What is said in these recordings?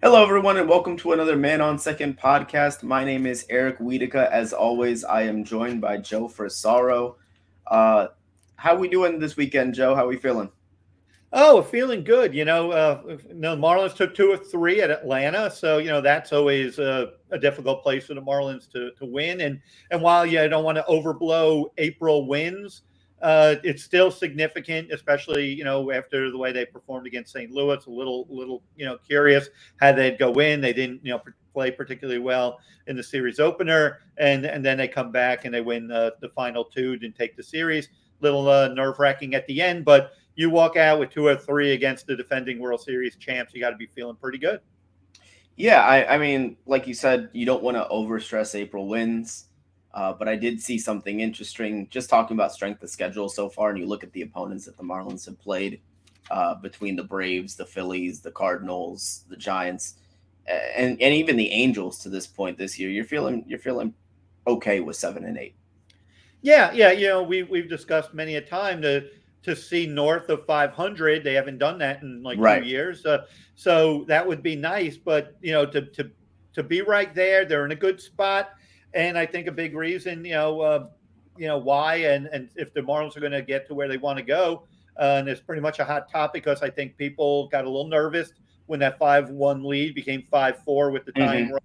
Hello, everyone, and welcome to another Man on Second podcast. My name is Eric Wiedeke. As always, I am joined by Joe Frisaro. Uh, how we doing this weekend, Joe? How we feeling? Oh, feeling good. Marlins took two or three at Atlanta, so that's always a difficult place for the Marlins to win. And while I don't want to overblow April wins, it's still significant, especially after the way they performed against St. Louis. A little curious how they'd go in. They didn't play particularly well in the series opener, and then they come back and they win the final two and take the series. Little nerve wracking at the end, but you walk out with two or three against the defending World Series champs, you got to be feeling pretty good. Yeah, I mean, like you said, you don't want to overstress April wins, but I did see something interesting. Just talking about strength of schedule so far, and you look at the opponents that the Marlins have played between the Braves, the Phillies, the Cardinals, the Giants, and even the Angels to this point this year. You're feeling okay with 7 and 8. Yeah, yeah. We've discussed many a time to see north of 500. They haven't done that in like two Right. years, so that would be nice. But to be right there, they're in a good spot, and I think a big reason, why, and if the Marlins are going to get to where they want to go, and it's pretty much a hot topic because I think people got a little nervous when that 5-1 lead became 5-4 with the tying Hmm. run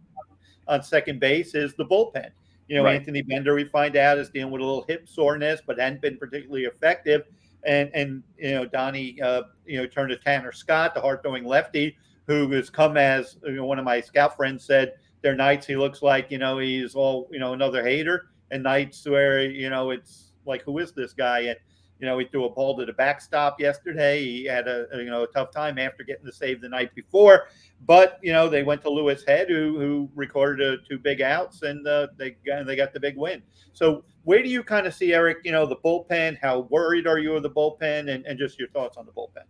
on second base is the bullpen. Right. Anthony Bender, we find out, is dealing with a little hip soreness, but hadn't been particularly effective. And Donnie, turned to Tanner Scott, the hard throwing lefty, who has come as one of my scout friends said. There are nights he looks like he's all another hater, and nights where it's like, who is this guy? And he threw a ball to the backstop yesterday. He had a tough time after getting the save the night before, but they went to Lewis Head, who recorded two big outs, and they got the big win. So where do you kind of see, Eric? The bullpen. How worried are you of the bullpen, and just your thoughts on the bullpen?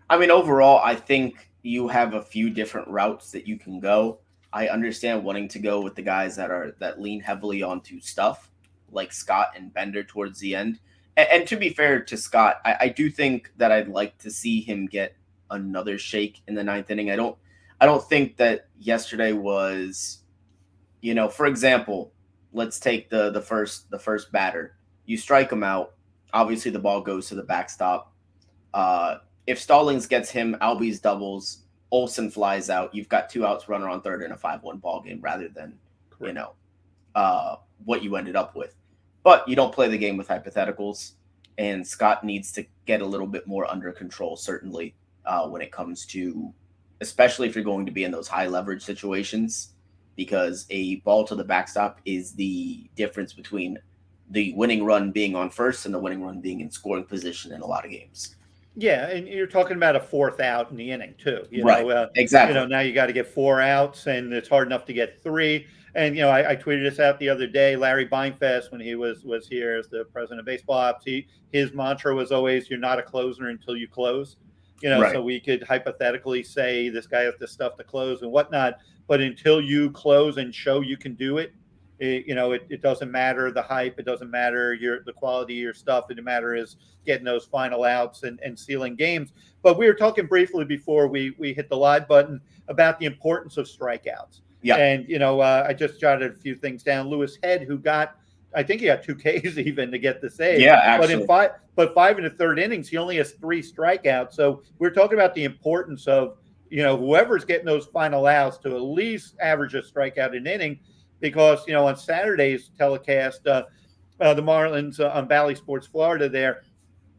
I mean, overall, I think you have a few different routes that you can go. I understand wanting to go with the guys that lean heavily onto stuff, like Scott and Bender towards the end. And to be fair to Scott, I do think that I'd like to see him get another shake in the ninth inning. I don't think that yesterday was, for example, let's take the first batter. You strike him out. Obviously, the ball goes to the backstop. uh, if Stallings gets him, Albies doubles, Olsen flies out. You've got two outs, runner on third in a 5-1 ball game rather than, you Correct. know, what you ended up with. But you don't play the game with hypotheticals, and Scott needs to get a little bit more under control, certainly, when it comes to, especially if you're going to be in those high leverage situations, because a ball to the backstop is the difference between the winning run being on first and the winning run being in scoring position in a lot of games. Yeah, and you're talking about a fourth out in the inning too. Right. Exactly. Now you got to get four outs, and it's hard enough to get three. And I tweeted this out the other day. Larry Beinfest, when he was here as the president of baseball ops, his mantra was always, "You're not a closer until you close." Right. So we could hypothetically say this guy has the stuff to close and whatnot, but until you close and show you can do it, it doesn't matter the hype. It doesn't matter the quality of your stuff. It matter is getting those final outs and sealing games. But we were talking briefly before we hit the live button about the importance of strikeouts. Yeah. And I just jotted a few things down. Lewis Head, who got, I think he got two Ks even to get the save. Yeah. But in Actually. five and a third innings, he only has three strikeouts. So we're talking about the importance of whoever's getting those final outs to at least average a strikeout an inning, because on Saturday's telecast, the Marlins on Valley Sports Florida there,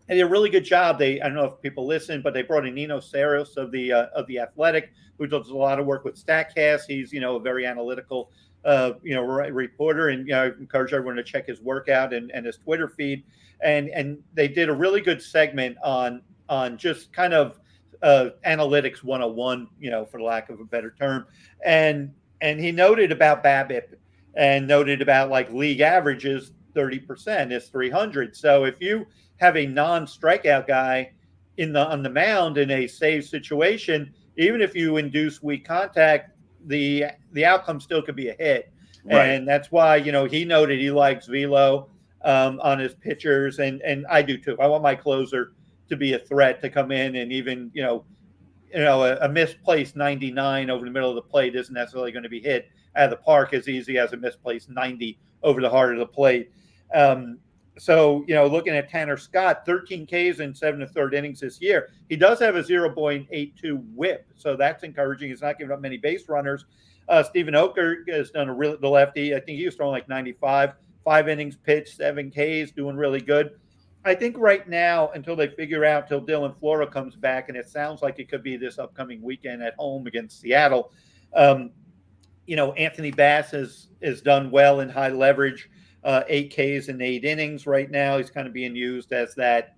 they did a really good job. I don't know if people listen, but they brought in Nino Saros of the Athletic, who does a lot of work with Statcast. He's a very analytical reporter, and I encourage everyone to check his workout and his Twitter feed. And they did a really good segment on just kind of analytics 101, for the lack of a better term. And he noted about BABIP, and noted about like league averages 30% is 300. So if you have a non-strikeout guy on the mound in a save situation, even if you induce weak contact, the outcome still could be a hit. Right. And that's why he noted he likes velo on his pitchers, and I do too. I want my closer to be a threat to come in and even a misplaced 99 over the middle of the plate isn't necessarily going to be hit out of the park as easy as a misplaced 90 over the heart of the plate. So, looking at Tanner Scott, 13 Ks in 7 1/3 innings this year. He does have a 0.82 whip, so that's encouraging. He's not giving up many base runners. Stephen Oker has done the lefty. I think he was throwing like 95, 5 innings pitched, 7 Ks, doing really good. I think right now, until they figure out, till Dylan Flora comes back, and it sounds like it could be this upcoming weekend at home against Seattle. Um, Anthony Bass has done well in high leverage, 8 Ks in 8 innings right now. He's kind of being used as that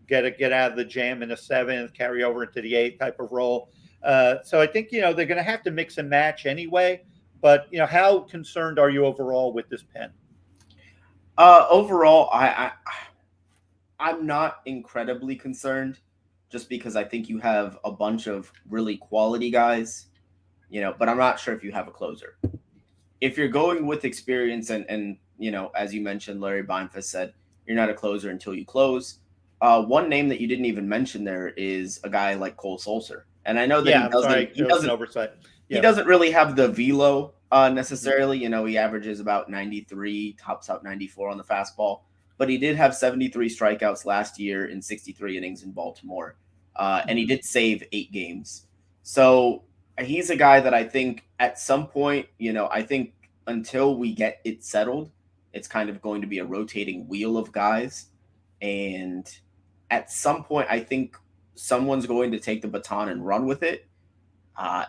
get out of the jam in the seventh, carry over into the eighth type of role. So I think they're going to have to mix and match anyway. But how concerned are you overall with this pen? Overall, I'm not incredibly concerned, just because I think you have a bunch of really quality guys, but I'm not sure if you have a closer. If you're going with experience and as you mentioned, Larry Beinfus said, you're not a closer until you close. One name that you didn't even mention there is a guy like Cole Sulser. And I know that I'm sorry, it was an oversight. He doesn't really have the velo necessarily. He averages about 93, tops out 94 on the fastball. But he did have 73 strikeouts last year in 63 innings in Baltimore. And he did save 8 games. So he's a guy that I think at some point, I think until we get it settled, it's kind of going to be a rotating wheel of guys. And at some point, I think someone's going to take the baton and run with it. And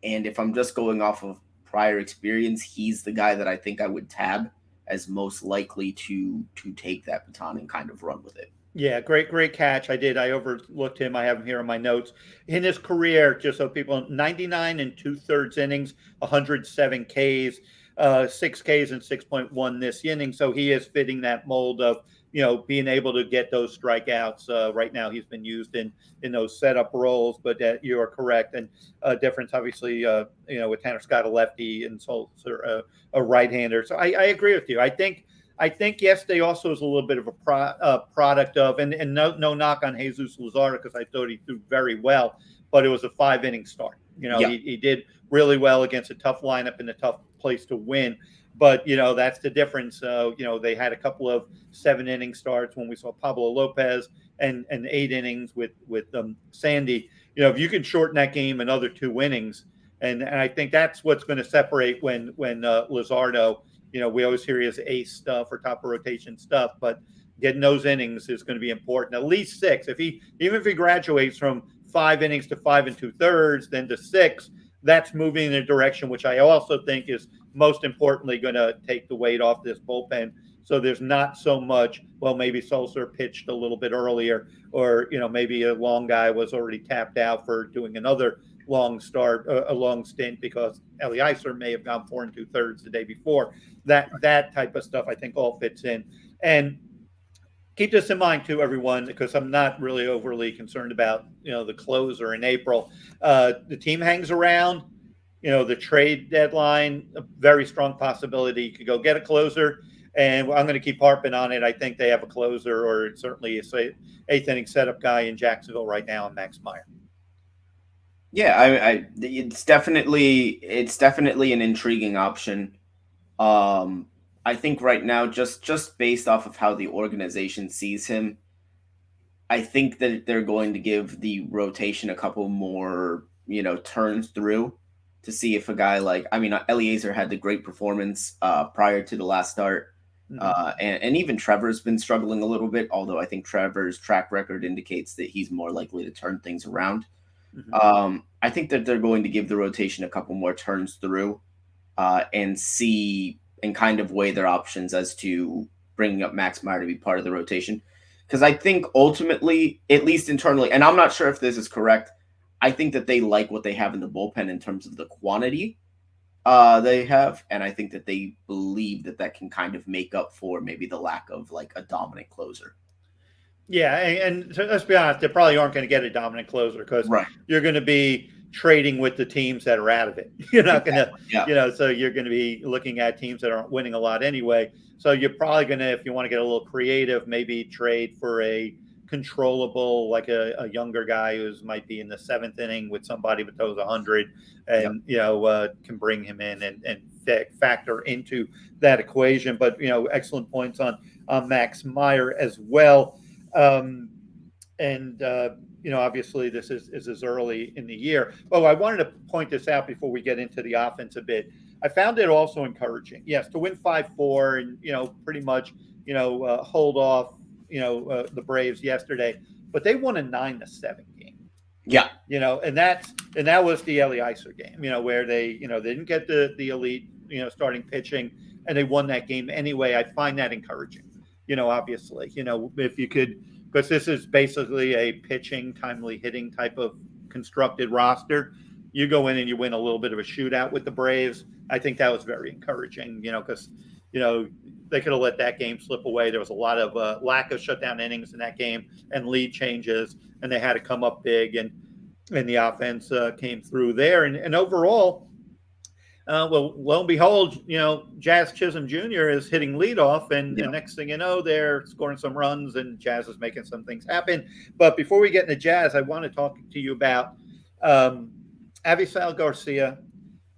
if I'm just going off of prior experience, he's the guy that I think I would tab as most likely to take that baton and kind of run with it. Yeah, great catch. I overlooked him. I have him here in my notes. In his career, just so people, 99 and 2/3 innings, 107 Ks, 6 Ks and 6.1 this inning. So he is fitting that mold of being able to get those strikeouts. Right now, he's been used in those setup roles, but you are correct. And difference, obviously, with Tanner Scott, a lefty, and Sulser, a right-hander. So I agree with you. I think yesterday also is a little bit of a product of, and no knock on Jesus Luzardo, because I thought he threw very well, but it was a 5 inning start. He did really well against a tough lineup in a tough place to win. But, that's the difference. They had a couple of 7 inning starts when we saw Pablo Lopez and 8 innings with Sandy. If you can shorten that game another 2 innings, and I think that's what's going to separate when Luzardo, we always hear he has ace stuff or top of rotation stuff, but getting those innings is going to be important. At least 6. Even if he graduates from 5 innings to 5 2/3, then to 6, that's moving in a direction which I also think is most importantly going to take the weight off this bullpen. So there's not so much, well, maybe Sulser pitched a little bit earlier, or, maybe a long guy was already tapped out for doing another long start, a long stint, because Eliezer may have gone 4 2/3 the day before. That type of stuff, I think, all fits in. And keep this in mind too, everyone, because I'm not really overly concerned about the closer in April. The team hangs around. The trade deadline, a very strong possibility you could go get a closer. And I'm going to keep harping on it. I think they have a closer, or certainly a 8th inning setup guy in Jacksonville right now, in Max Meyer. Yeah, it's definitely an intriguing option. I think right now, just based off of how the organization sees him, I think that they're going to give the rotation a couple more, turns through to see if a guy like, Eliezer had the great performance prior to the last start. And even Trevor's been struggling a little bit, although I think Trevor's track record indicates that he's more likely to turn things around. I think that they're going to give the rotation a couple more turns through and see and kind of weigh their options as to bringing up Max Meyer to be part of the rotation. Because I think ultimately, at least internally, and I'm not sure if this is correct, I think that they like what they have in the bullpen in terms of the quantity they have. And I think that they believe that can kind of make up for maybe the lack of like a dominant closer. Yeah, and so let's be honest, they probably aren't going to get a dominant closer, because you're going to be trading with the teams that are out of it. You're not going to, so you're going to be looking at teams that aren't winning a lot anyway. So you're probably going to, if you want to get a little creative, maybe trade for a controllable, like a younger guy who's might be in the seventh inning with somebody that throws 100, Yep. and can bring him in and factor into that equation. But excellent points on Max Meyer as well. Um, and obviously this is as early in the year. Oh, I wanted to point this out before we get into the offense a bit. I found it also encouraging, yes, to win 5-4 and pretty much hold off the Braves yesterday, but they won a 9-7 game. Yeah. And that was the Eliezer game, where they they didn't get the elite starting pitching, and they won that game anyway. I find that encouraging. Obviously, if you could, because this is basically a pitching, timely hitting type of constructed roster. You go in and you win a little bit of a shootout with the Braves. I think that was very encouraging, because they could have let that game slip away. There was a lot of lack of shutdown innings in that game and lead changes, and they had to come up big, and the offense came through there. And overall, well, lo and behold, Jazz Chisholm Jr. is hitting leadoff, and next thing you know, they're scoring some runs, and Jazz is making some things happen. But before we get into Jazz, I want to talk to you about Avisail Garcia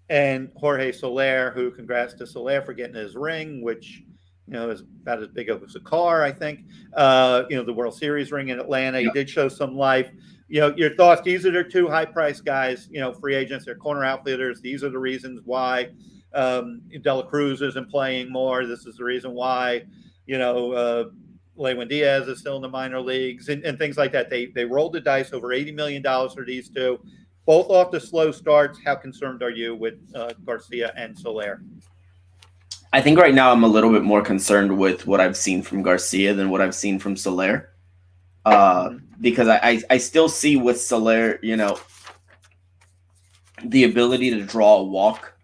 and Jorge Soler, who, congrats to Soler for getting his ring, which is about as big as a car, I think. The World Series ring in Atlanta. He did show some life. Your thoughts? These are their two high-priced guys, free agents. They're corner outfielders. These are the reasons why De La Cruz isn't playing more. This is the reason why, Lewin Diaz is still in the minor leagues and things like that. They rolled the dice over $80 million for these two, both off the slow starts. How concerned are you with Garcia and Soler? I think right now I'm a little bit more concerned with what I've seen from Garcia than what I've seen from Soler. Because I still see with Soler, the ability to draw a walk.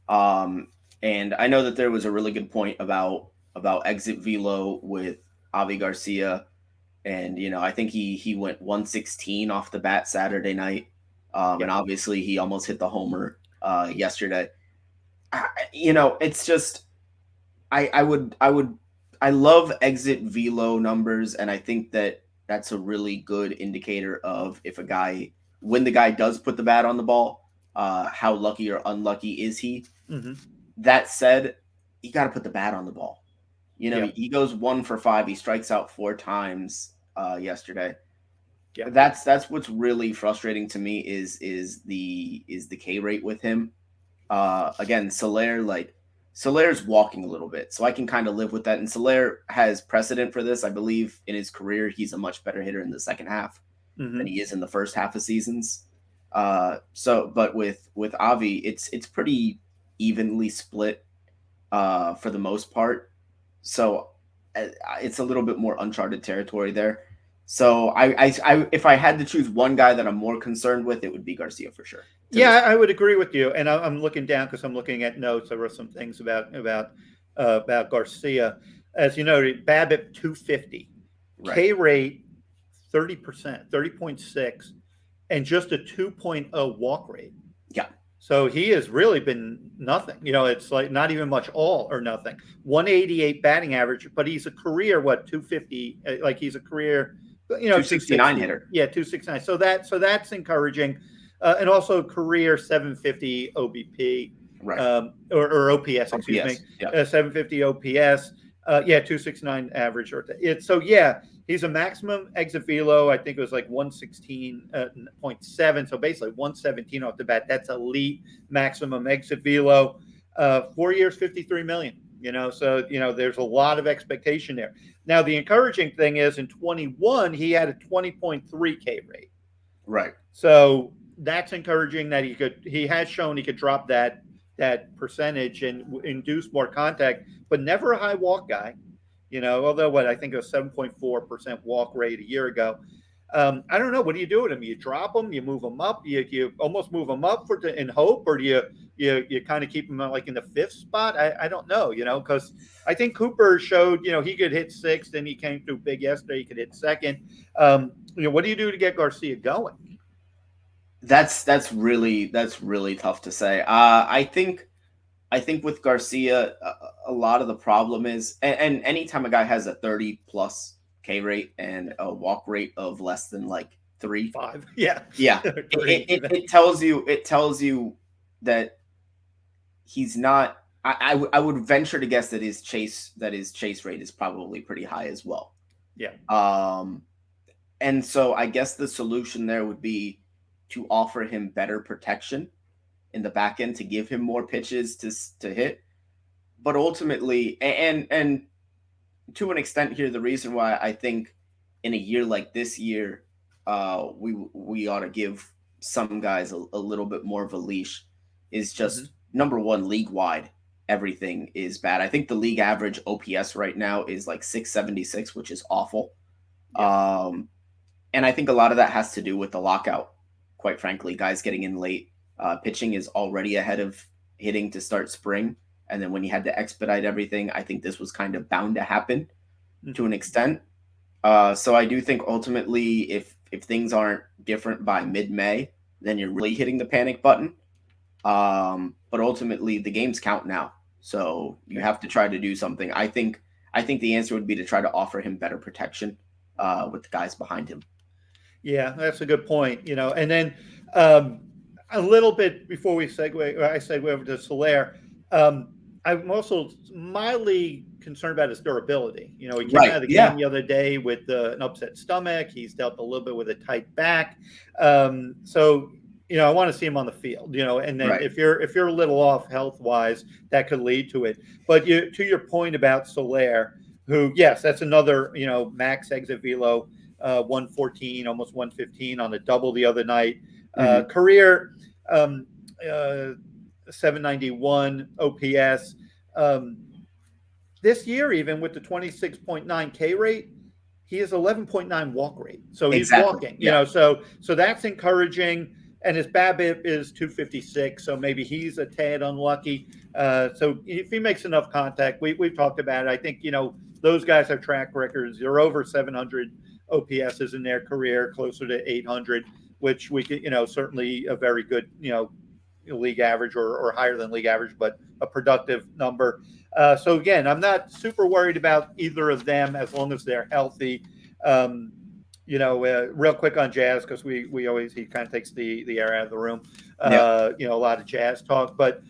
And I know that there was a really good point about exit velo with Avi Garcia. And, I think he went 116 off the bat Saturday night. And obviously he almost hit the homer yesterday. It's just, I love exit velo numbers, and I think that's a really good indicator of when the guy does put the bat on the ball, how lucky or unlucky is he. Mm-hmm. That said, you got to put the bat on the ball. He goes 1 for 5. He strikes out 4 times yesterday. Yeah. That's what's really frustrating to me is the K rate with him. Again, Soler's walking a little bit, so I can kind of live with that. And Soler has precedent for this. I believe in his career, he's a much better hitter in the second half than he is in the first half of seasons. But with Avi, it's pretty evenly split for the most part. So it's a little bit more uncharted territory there. So I if I had to choose one guy that I'm more concerned with, it would be Garcia for sure. Yeah, I would agree with you. And I'm looking down because I'm looking at notes. There were some things about Garcia. As you know, BABIP 250, right. K rate 30%, 30.6, and just a 2.0 walk rate. Yeah. So he has really been nothing. It's like not even much, all or nothing. 188 batting average, but he's a career 250. Like he's a carear 269 hitter. Yeah, 269. So that's encouraging. And also career 750 OBP, right? Or OPS, excuse me. Yeah. 750 OPS. 269 average. He's a maximum exit velo. I think it was like 116.7. So basically 117 off the bat. That's elite maximum exit velo. 4 years, 53 million. So there's a lot of expectation there. Now the encouraging thing is in 21 he had a 20.3 K rate. Right. So that's encouraging that he has shown he could drop that percentage and induce more contact, but never a high walk guy. Although I think it was 7.4% walk rate a year ago. I don't know. What do you do with him? You drop him, you move him up, you almost move him up in hope, or do you kind of keep him like in the 5th spot? I don't know, because I think Cooper showed, he could hit 6th, and he came through big yesterday. He could hit 2nd. What do you do to get Garcia going? That's really tough to say. I think with Garcia, a lot of the problem is, and anytime a guy has a 30 plus K rate and a walk rate of less than like 3. 5. Yeah. Yeah, Three even. it tells you that he's not. I would venture to guess that his chase rate is probably pretty high as well. Yeah. Um, and so I guess the solution there would be to offer him better protection in the back end to give him more pitches to hit. But ultimately, and to an extent here, the reason why I think in a year like this year, we ought to give some guys a little bit more of a leash is Mm-hmm. just number one, league wide. Everything is bad. I think the league average OPS right now is like 676, which is awful. Yeah. And I think a lot of that has to do with the lockout. Quite frankly, guys getting in late. Pitching is already ahead of hitting to start spring. And then when you had to expedite everything, I think this was kind of bound to happen to Mm-hmm. an extent. So I do think ultimately, if things aren't different by mid-May, then you're really hitting the panic button. But ultimately, the games count now, so you Okay. have to try to do something. I think the answer would be to try to offer him better protection with the guys behind him. Yeah, that's a good point. And then um, a little bit before I segue over to Soler. Um, I'm also mildly concerned about his durability. He came out Right. of the game Yeah. the other day with an upset stomach. He's dealt a little bit with a tight back. So I want to see him on the field. And then Right. if you're a little off health wise, that could lead to it. But to your point about Soler, who yes, that's another max exit velo. 114, almost 115 on the double the other night. Hmm. Career um, uh, 791 OPS. Um, this year, even with the 26.9 K rate, he has 11.9 walk rate. So he's Exactly. walking, Yeah. so that's encouraging. And his BABIP is 256, so maybe he's a tad unlucky. So if he makes enough contact, we've talked about it. I think those guys have track records. They're over 700 OPSs in their career, closer to 800, which we could certainly a very good league average or higher than league average, but a productive number. So again, I'm not super worried about either of them as long as they're healthy. Um, real quick on Jazz because we always he kind of takes the air out of the room. Yeah. A lot of Jazz talk, but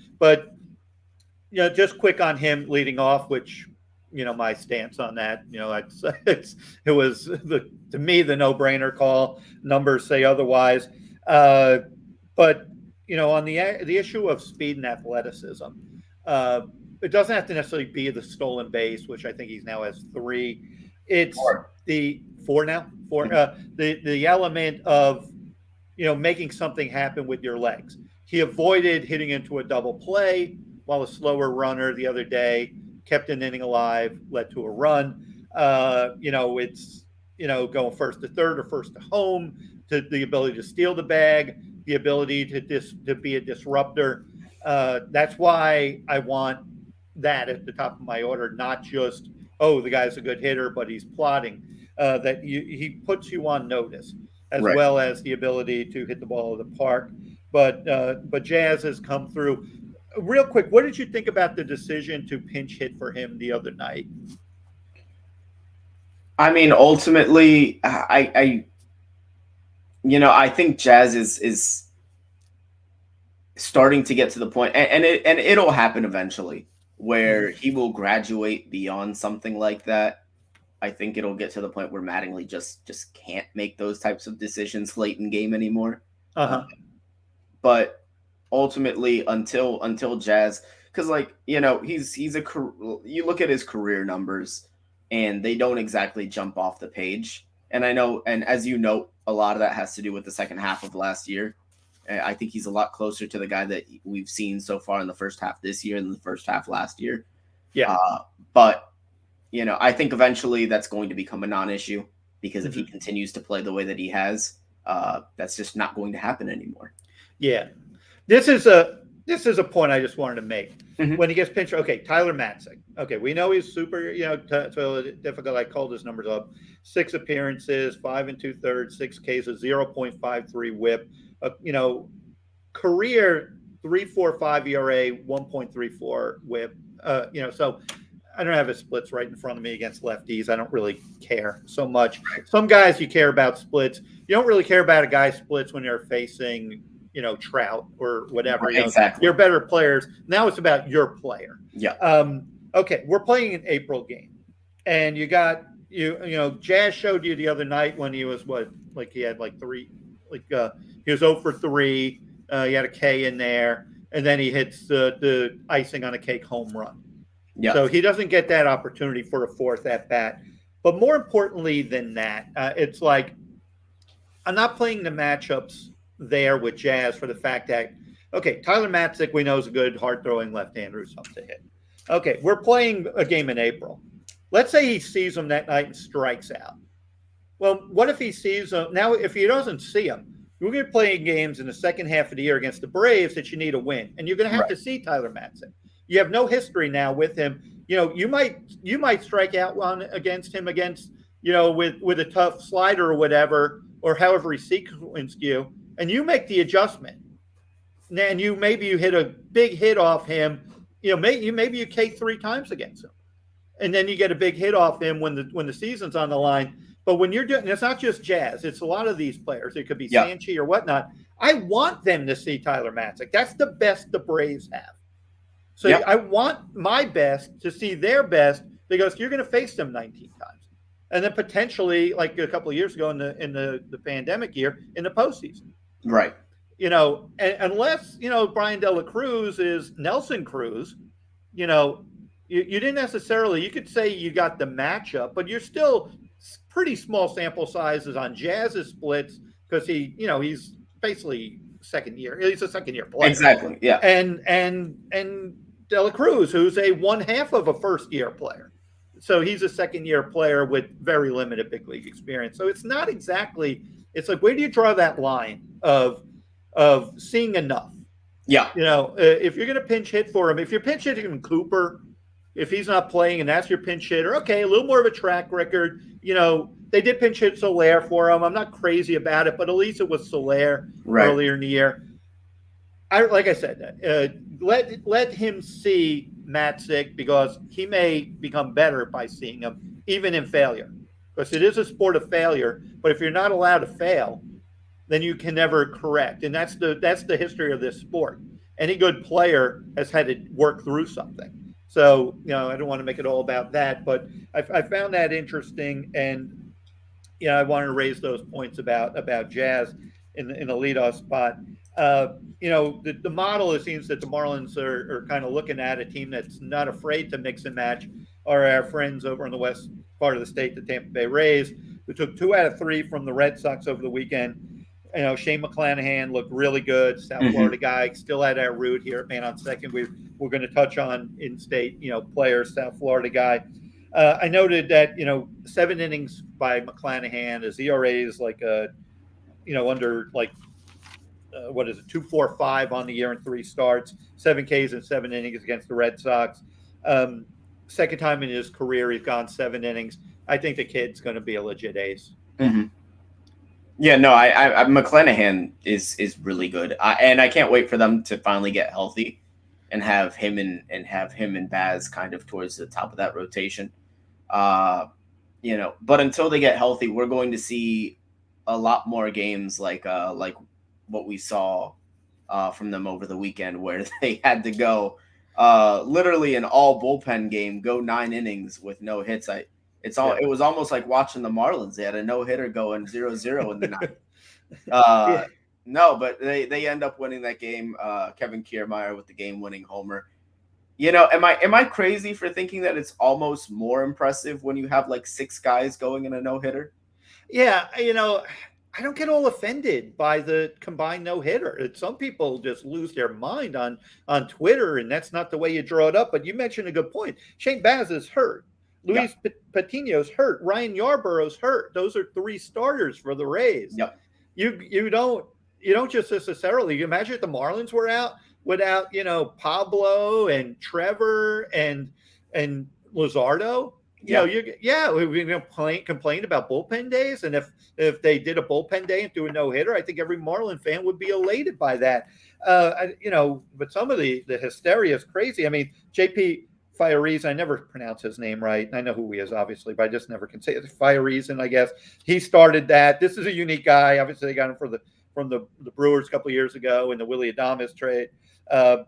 just quick on him leading off, which my stance on that. It was to me the no brainer call. Numbers say otherwise, but on the issue of speed and athleticism. Uh, it doesn't have to necessarily be the stolen base, which I think he's now has 3. It's Or, the 4 now. For mhm. the element of making something happen with your legs. He avoided hitting into a double play while a slower runner the other day kept an inning alive, led to a run. It's going first to third or first to home, to the ability to steal the bag, the ability to be a disruptor. That's why I want that at the top of my order, not just the guy's a good hitter, but he's plotting. He puts you on notice, as Right. well as the ability to hit the ball of the park. But Jazz has come through. Real quick, what did you think about the decision to pinch hit for him the other night? I mean, ultimately, I think Jazz is starting to get to the point, and it'll happen eventually, where Mm-hmm. he will graduate beyond something like that. I think it'll get to the point where Mattingly just can't make those types of decisions late in game anymore. Uh Uh, huh. but ultimately, until Jazz, because he's you look at his career numbers, and they don't exactly jump off the page. And I know, and as you know, a lot of that has to do with the second half of last year. I think he's a lot closer to the guy that we've seen so far in the first half this year than the first half last year. Yeah. But I think eventually that's going to become a non-issue because if he Mm-hmm. continues to play the way that he has, that's just not going to happen anymore. Yeah. This is a point I just wanted to make. Hmm. When he gets pinched, okay, Tyler Matzik. Okay, we know he's super, difficult. I called his numbers up. 6 appearances, 5 and 2/3, 6 cases, 0.53 WHIP. Career 3.45 ERA, 1.34 WHIP. So I don't have his splits right in front of me against lefties. I don't really care so much. Some guys you care about splits. You don't really care about a guy's splits when you're facing, Trout or whatever. Exactly. You're better players. Now it's about your player. Yeah. Okay, we're playing an April game, and you got Jazz showed you the other night when he was he had like three, he was 0 for 3. He had a K in there, and then he hits the icing on a cake home run. Yeah. So he doesn't get that opportunity for a fourth at bat. But more importantly than that, it's like I'm not playing the matchups there with Jazz for the fact that, okay, Tyler Matzik, we know is a good hard-throwing left-hander who's tough to hit. Okay, we're playing a game in April. Let's say he sees him that night and strikes out. Well, what if he sees him? Now, if he doesn't see him, we're going to be playing games in the second half of the year against the Braves that you need a win. And you're going to have to see Tyler Matzik. You have no history now with him. You might strike out against him with a tough slider or whatever, or however he sequenced you, and you make the adjustment. And maybe you hit a big hit off him. Maybe you K 3 times against him, and then you get a big hit off him when the season's on the line. But when you're doing, it's not just Jazz; it's a lot of these players. It could be Sanchi or whatnot. I want them to see Tyler Matzik. That's the best the Braves have. So I want my best to see their best because you're going to face them 19 times, and then potentially, like a couple of years ago in the pandemic year, in the postseason. Right. Unless Brian De La Cruz is Nelson Cruz, you didn't necessarily. You could say you got the matchup, but you're still pretty small sample sizes on Jazz's splits because he's basically second year. He's a second year player. Exactly. Yeah. And De La Cruz, who's a one half of a first year player. So he's a second year player with very limited big league experience. So it's not exactly, it's like, where do you draw that line of seeing enough? Yeah. If you're going to pinch hit for him, if you're pinch hitting him Cooper, if he's not playing and that's your pinch hitter, okay, a little more of a track record. They did pinch hit Soler for him. I'm not crazy about it, but at least it was Soler earlier in the year. Like I said, let him see Matzik because he may become better by seeing him, even in failure. Because it is a sport of failure, but if you're not allowed to fail, then you can never correct. And that's the history of this sport. Any good player has had to work through something. So, I don't want to make it all about that, but I found that interesting. And, I wanted to raise those points about Jazz in the leadoff spot. The model, it seems that the Marlins are kind of looking at a team that's not afraid to mix and match are our friends over in the west part of the state, the Tampa Bay Rays, who took 2 out of 3 from the Red Sox over the weekend. Shane McClanahan looked really good. South Florida guy, still at our root here at Man on Second. We're going to touch on in-state, players, South Florida guy. I noted that, 7 innings by McClanahan. His ERA is under 2.45 on the year in 3 starts, 7 Ks and 7 innings against the Red Sox. Second time in his career, he's gone 7 innings. I think the kid's going to be a legit ace. Mm-hmm. Yeah, no, I McClanahan is really good, and I can't wait for them to finally get healthy, and have him and Baz kind of towards the top of that rotation. But until they get healthy, we're going to see a lot more games like what we saw from them over the weekend, where they had to go literally an all bullpen game, go 9 innings with no hits. It was almost like watching the Marlins. They had a no-hitter going 0-0 in the ninth. No, but they end up winning that game. Kevin Kiermaier with the game-winning homer. Am I crazy for thinking that it's almost more impressive when you have like 6 guys going in a no-hitter? Yeah, I don't get all offended by the combined no-hitter. Some people just lose their mind on Twitter, and that's not the way you draw it up. But you mentioned a good point. Shane Baz is hurt. Luis Patino's hurt. Ryan Yarborough's hurt. Those are 3 starters for the Rays. Yep. You don't just necessarily. You imagine if the Marlins were out without Pablo and Trevor and Luzardo. We complain about bullpen days, and if they did a bullpen day and do a no hitter, I think every Marlin fan would be elated by that. But some of the hysteria is crazy. I mean, JP Firereason. I never pronounce his name right. I know who he is, obviously, but I just never can say it. Firereason, I guess. He started that. This is a unique guy. Obviously, they got him from the Brewers a couple of years ago in the Willie Adames trade. Uh,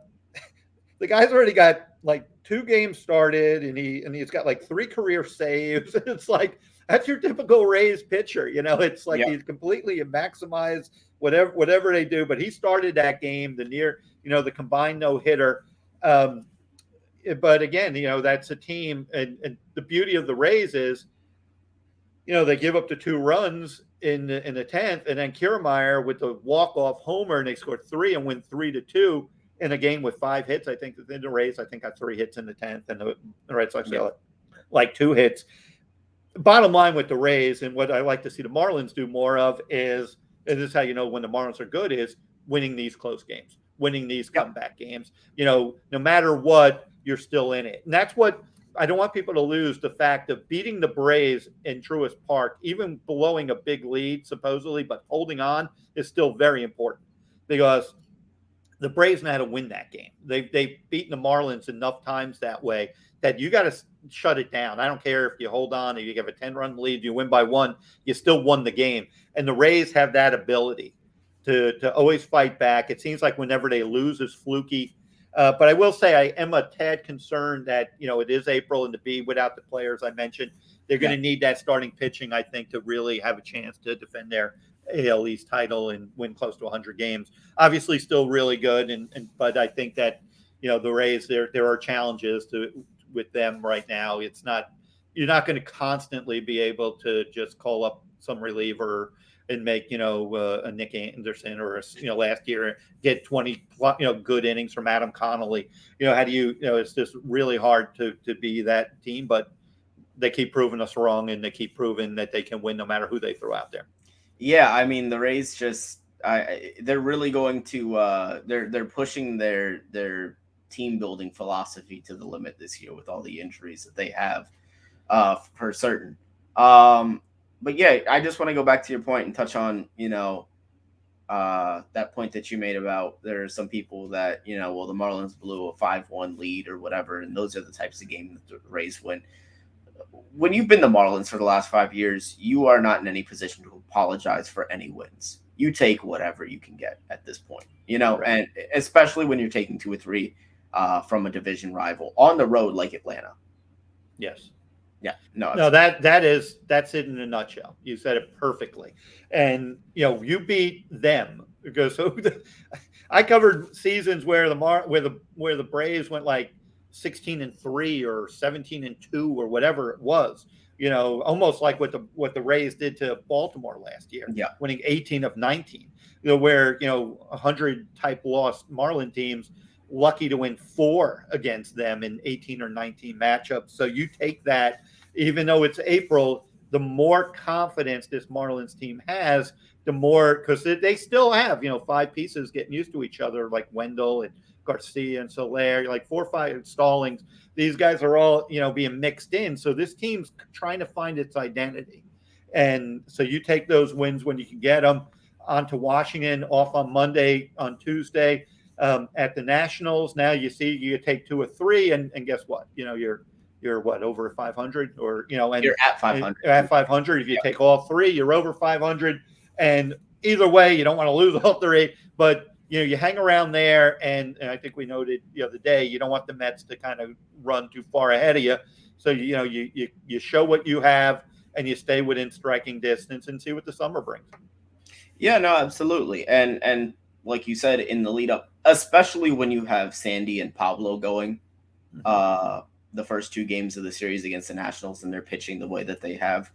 the guy's already got like 2 games started, and he's got like 3 career saves. It's like that's your typical Rays pitcher. It's like he's completely maximized whatever they do. But he started that game, the combined no hitter. But again, that's a team, and the beauty of the Rays is, they give up the 2 runs in the 10th, and then Kiermaier with the walk-off homer, and they scored 3 and win 3-2 in a game with 5 hits. I think in the Rays, I think got 3 hits in the 10th, and the Red Sox got like 2 hits. Bottom line with the Rays, and what I like to see the Marlins do more of is, and this is how you know when the Marlins are good, is winning these close games, winning these comeback games. No matter what, you're still in it. And that's what I don't want people to lose, the fact of beating the Braves in Truist Park, even blowing a big lead, supposedly, but holding on is still very important, because the Braves know how to win that game. They've beaten the Marlins enough times that way that you got to shut it down. I don't care if you hold on, or you have a 10-run lead, you win by 1, you still won the game. And the Rays have that ability to always fight back. It seems like whenever they lose, it's fluky. But I will say I am a tad concerned that, it is April, and to be without the players I mentioned, they're going to need that starting pitching, I think, to really have a chance to defend their AL East title and win close to 100 games. Obviously still really good. But I think that, the Rays, there are challenges with them right now. You're not going to constantly be able to just call up some reliever and make, a Nick Anderson or, last year get 20, good innings from Adam Connolly. How do you, it's just really hard to be that team, but they keep proving us wrong, and they keep proving that they can win no matter who they throw out there. Yeah. I mean, the Rays they're really going to, they're pushing their team building philosophy to the limit this year with all the injuries that they have, for certain. But yeah, I just want to go back to your point and touch on, that point that you made about there are some people that, the Marlins blew a 5-1 lead or whatever, and those are the types of games that the Rays win. When you've been the Marlins for the last 5 years, you are not in any position to apologize for any wins. You take whatever you can get at this point, right. And especially when you're taking 2 or 3 from a division rival on the road like Atlanta. Yes. Yeah, that's it in a nutshell. You said it perfectly. And you beat them, because I covered seasons where the Braves went like 16-3 or 17-2 or whatever it was. Almost like what the Rays did to Baltimore last year, winning 18 of 19. Where 100 type loss Marlin teams, lucky to win 4 against them in 18 or 19 matchups. So you take that, even though it's April, the more confidence this Marlins team has, the more, because they still have, 5 pieces getting used to each other, like Wendell and Garcia and Soler, like 4 or 5 Stallings. These guys are all, being mixed in. So this team's trying to find its identity. And so you take those wins when you can get them. On to Washington, off on Monday, on Tuesday. At the Nationals, now you take 2 or 3, and guess what? You're what, over 500, or and you're at 500. At 500, if you take all 3, you're over 500. And either way, you don't want to lose all 3, but you hang around there, and I think we noted the other day, you don't want the Mets to kind of run too far ahead of you. So you show what you have, and you stay within striking distance, and see what the summer brings. Yeah, no, absolutely, and like you said in the lead up, especially when you have Sandy and Pablo going, the first 2 games of the series against the Nationals, and they're pitching the way that they have.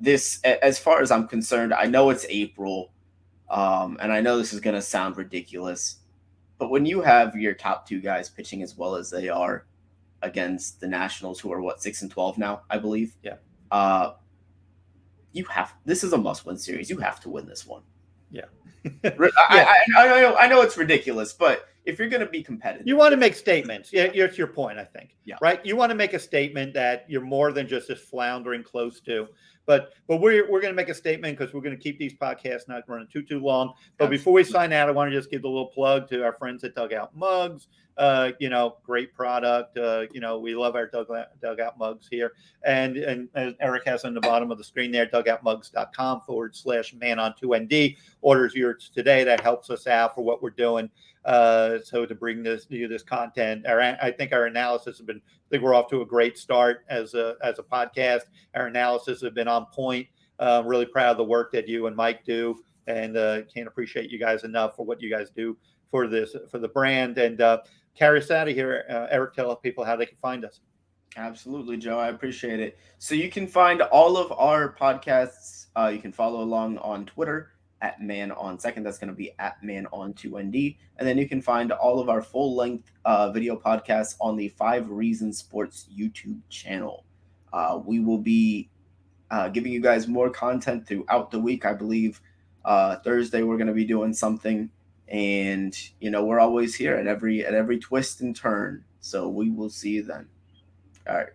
This, as far as I'm concerned, I know it's April, and I know this is going to sound ridiculous, but when you have your top 2 guys pitching as well as they are against the Nationals, who are 6-12 now, I believe. Yeah. This is a must-win series. You have to win this one. Yeah. I know it's ridiculous, but if you're going to be competitive, you want to make statements. Yeah, it's your point, I think. Yeah. Right. You want to make a statement that you're more than just this floundering close to. But we're going to make a statement because we're going to keep these podcasts not running too long. But before we Absolutely. sign out, I want to just give a little plug to our friends at Dugout Mugs. Great product. We love our dugout mugs here. And as Eric has on the bottom of the screen there, dugoutmugs.com/man-on-2nd. Orders yours today. That helps us out for what we're doing. So to bring this content, I think our analysis has been. I think we're off to a great start as a podcast. Our analysis have been on point. Really proud of the work that you and Mike do, and can't appreciate you guys enough for what you guys do for the brand. And carry us out of here, Eric. Tell people how they can find us. Absolutely, Joe. I appreciate it. So you can find all of our podcasts. You can follow along on Twitter at Man on Second. That's going to be at Man on 2ND. And then you can find all of our full length video podcasts on the 5 Reasons Sports YouTube channel. We will be giving you guys more content throughout the week. I believe Thursday we're going to be doing something, and we're always here at every twist and turn. So we will see you then. All right.